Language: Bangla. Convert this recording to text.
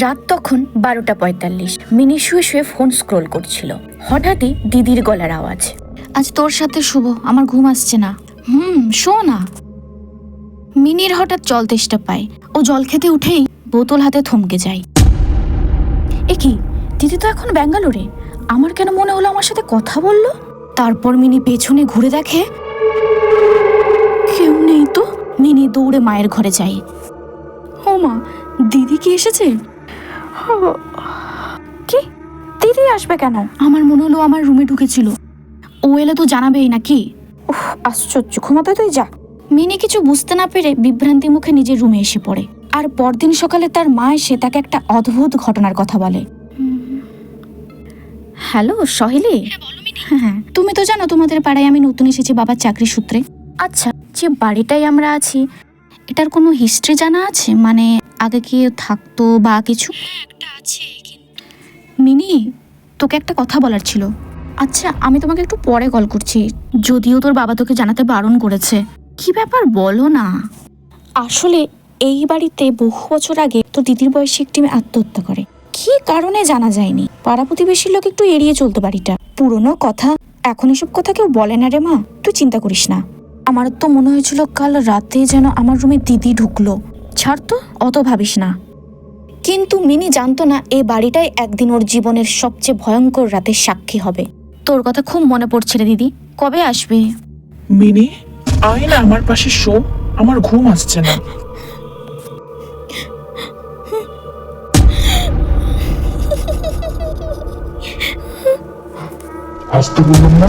রাত তখন 12:45। মিনি শুয়ে শুয়ে ফোন স্ক্রোল করছিল। হঠাৎই দিদির গলার আওয়াজ, আজ তোর সাথে শুভ, আমার ঘুম আসছে না। শো না। মিনির হঠাৎ জল তেষ্টা পায়। ও জল খেতে উঠেই বোতল হাতে থমকে যায়। এ কি, দিদি তো এখন ব্যাঙ্গালোরে। আমার কেন মনে হলো আমার সাথে কথা বললো? তারপর মিনি পেছনে ঘুরে দেখে কেউ নেই তো। মিনি দৌড়ে মায়ের ঘরে যায়। ও মা, দিদি কি এসেছে? কি, দিদি আসবে কেন? আমার মনে হলো আমার রুমে ঢুকেছিল। ও এলে তো জানাবেই নাকি। আশ্চর্য, ঘুমাতে তুই যা। মিনি কিছু বুঝতে না পেরে বিভ্রান্তি মুখে নিজের রুমে এসে পড়ে। আর পরদিন সকালে তার মা এসে তাকে একটা অদ্ভুত ঘটনার কথা বলে। হ্যালো সহেলি। হ্যাঁ, তুমি তো জানো তোমাদের পাড়ায় আমি নতুন এসেছি বাবার চাকরি সূত্রে। আচ্ছা, যে বাড়িটাই আমরা আছি, এটার কোনো হিস্ট্রি জানা আছে? মানে আগে কি থাকতো বা কিছু? মিনি, তোকে একটা কথা বলার ছিল। আচ্ছা, আমি তোমাকে একটু পরে কল করছি, যদিও তোর বাবা তোকে জানাতে বারণ করেছে। কি ব্যাপার বলো না। আসলে এই বাড়িতে বহু বছর আগে তো দিদির বয়সী একটি মেয়ে আত্মহত্যা করে। কি কারণে জানা যায়নি। পাড়া প্রতিবেশীর লোক একটু এড়িয়ে চলতো বাড়িটা। পুরনো কথা, এখন এসব কথা কেউ বলে না রে মা, তুই চিন্তা করিস না। আমার তো মনে হয়েছিল কাল রাতে যেন আমার রুমে দিদি ঢুকলো। ছাড় তো, অত ভাবিস না। কিন্তু মিনি জানতো না এই বাড়িটাই একদিন ওর জীবনের সবচেয়ে ভয়ঙ্কর রাতের সাক্ষী হবে। তোর কথা খুব মনে পড়ছে রে দিদি, কবে আসবে? মিনি, আয় না আমার পাশে শো। আমার ঘুম আসছে না। আসতে বললাম না?